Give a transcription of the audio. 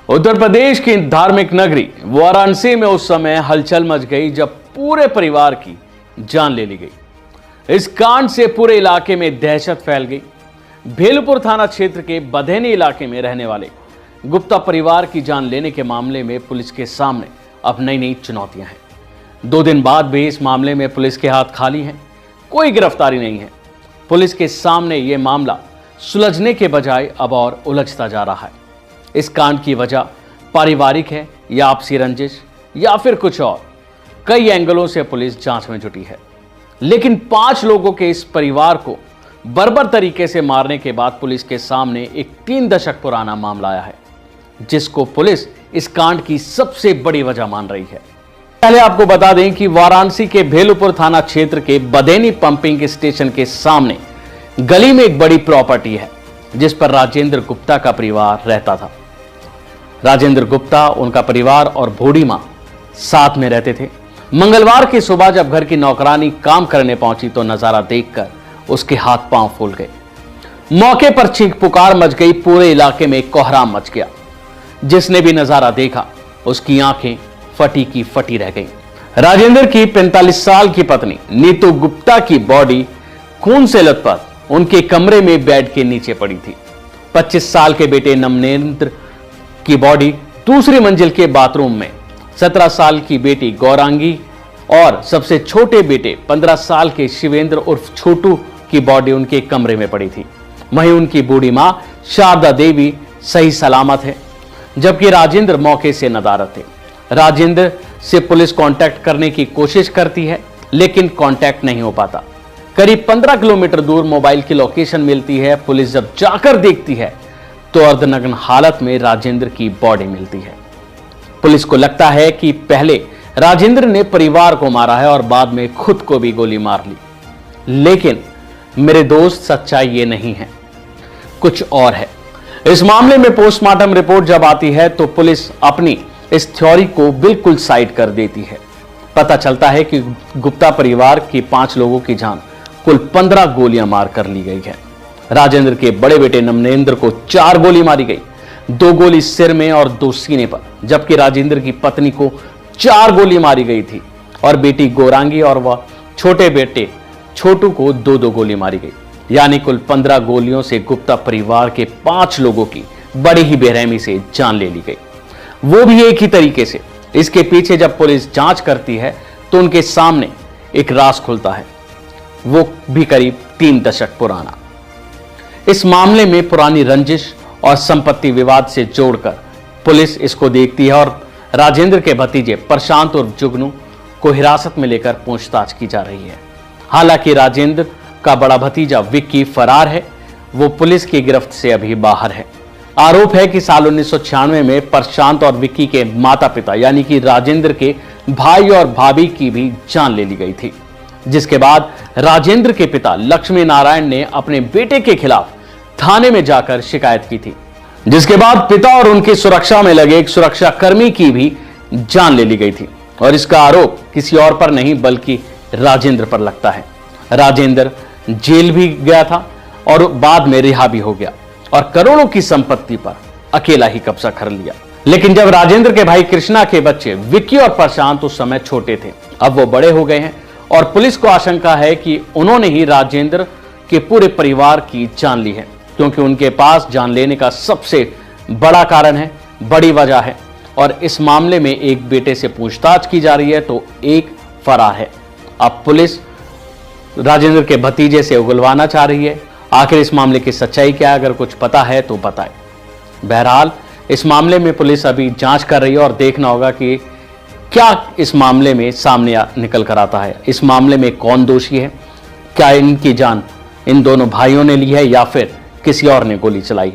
उत्तर प्रदेश की धार्मिक नगरी वाराणसी में उस समय हलचल मच गई जब पूरे परिवार की जान ले ली गई। इस कांड से पूरे इलाके में दहशत फैल गई। भेलपुर थाना क्षेत्र के बधेनी इलाके में रहने वाले गुप्ता परिवार की जान लेने के मामले में पुलिस के सामने अब नई नई चुनौतियां हैं। 2 दिन बाद भी इस मामले में पुलिस के हाथ खाली हैं, कोई गिरफ्तारी नहीं है। पुलिस के सामने यह मामला सुलझने के बजाय अब और उलझता जा रहा है। इस कांड की वजह पारिवारिक है या आपसी रंजिश या फिर कुछ और, कई एंगलों से पुलिस जांच में जुटी है। लेकिन 5 लोगों के इस परिवार को बर्बर तरीके से मारने के बाद पुलिस के सामने एक 3 दशक पुराना मामला आया है, जिसको पुलिस इस कांड की सबसे बड़ी वजह मान रही है। पहले आपको बता दें कि वाराणसी के भेलपुर थाना क्षेत्र के बधेनी पंपिंग स्टेशन के सामने गली में एक बड़ी प्रॉपर्टी है, जिस पर राजेंद्र गुप्ता का परिवार रहता था। राजेंद्र गुप्ता, उनका परिवार और बूढ़ी मां साथ में रहते थे। मंगलवार की सुबह जब घर की नौकरानी काम करने पहुंची तो नजारा देखकर उसके हाथ पांव फूल गए। मौके पर चीख पुकार मच गई, पूरे इलाके में कोहराम मच गया। जिसने भी नजारा देखा उसकी आंखें फटी की फटी रह गईं। राजेंद्र की 45 साल की पत्नी नीतू गुप्ता की बॉडी खून से लथपथ उनके कमरे में बेड के नीचे पड़ी थी। 25 साल के बेटे नमनेंद्र की बॉडी दूसरी मंजिल के बाथरूम में, 17 साल की बेटी गौरांगी और सबसे छोटे बेटे 15 साल के शिवेंद्र उर्फ छोटू की बॉडी उनके कमरे में पड़ी थी। वहीं उनकी बूढ़ी मां शारदा देवी सही सलामत है, जबकि राजेंद्र मौके से नदारद थे। राजेंद्र से पुलिस कांटेक्ट करने की कोशिश करती है, लेकिन कांटेक्ट नहीं हो पाता। करीब 15 किलोमीटर दूर मोबाइल की लोकेशन मिलती है। पुलिस जब जाकर देखती है तो अर्धनग्न हालत में राजेंद्र की बॉडी मिलती है। पुलिस को लगता है कि पहले राजेंद्र ने परिवार को मारा है और बाद में खुद को भी गोली मार ली। लेकिन मेरे दोस्त, सच्चाई ये नहीं है, कुछ और है। इस मामले में पोस्टमार्टम रिपोर्ट जब आती है तो पुलिस अपनी इस थ्योरी को बिल्कुल साइड कर देती है। पता चलता है कि गुप्ता परिवार की 5 लोगों की जान कुल 15 गोलियां मार कर ली गई है। राजेंद्र के बड़े बेटे नमनेंद्र को 4 गोली मारी गई, 2 गोली सिर में और 2 सीने पर, जबकि राजेंद्र की पत्नी को 4 गोली मारी गई थी और बेटी गौरांगी और वह छोटे बेटे छोटू को 2-2 गोली मारी गई। यानी कुल 15 गोलियों से गुप्ता परिवार के 5 लोगों की बड़ी ही बेरहमी से जान ले ली गई, वो भी एक ही तरीके से। इसके पीछे जब पुलिस जांच करती है तो उनके सामने एक राज खुलता है, वो भी करीब 3 दशक पुराना। इस मामले में पुरानी रंजिश और संपत्ति विवाद से जोड़कर पुलिस इसको देखती है और राजेंद्र के भतीजे प्रशांत और जुगनू को हिरासत में लेकर पूछताछ की जा रही है। हालांकि राजेंद्र का बड़ा भतीजा विक्की फरार है, वो पुलिस की गिरफ्त से अभी बाहर है। आरोप है कि साल 1996 में प्रशांत और विक्की के माता पिता यानी कि राजेंद्र के भाई और भाभी की भी जान ले ली गई थी, जिसके बाद राजेंद्र के पिता लक्ष्मी नारायण ने अपने बेटे के खिलाफ थाने में जाकर शिकायत की थी, जिसके बाद पिता और उनकी सुरक्षा में लगे एक सुरक्षा कर्मी की भी जान ले ली गई थी। और इसका आरोप किसी और पर नहीं बल्कि राजेंद्र पर लगता है। राजेंद्र जेल भी गया था और बाद में रिहा भी हो गया और करोड़ों की संपत्ति पर अकेला ही कब्जा कर लिया। लेकिन जब राजेंद्र के भाई कृष्णा के बच्चे विक्की और प्रशांत उस समय छोटे थे, अब वो बड़े हो गए हैं और पुलिस को आशंका है कि उन्होंने ही राजेंद्र के पूरे परिवार की जान ली है, क्योंकि उनके पास जान लेने का सबसे बड़ा कारण है, बड़ी वजह है। और इस मामले में एक बेटे से पूछताछ की जा रही है तो एक फरार है। अब पुलिस राजेंद्र के भतीजे से उगलवाना चाह रही है। आखिर इस मामले की सच्चाई क्या है? अगर कुछ पता है तो बताएं। बहरहाल इस मामले में पुलिस अभी जांच कर रही है और देखना होगा कि क्या इस मामले में सामने निकल कर आता है। इस मामले में कौन दोषी है? क्या इनकी जान इन दोनों भाइयों ने ली है या फिर किसी और ने गोली चलाई है?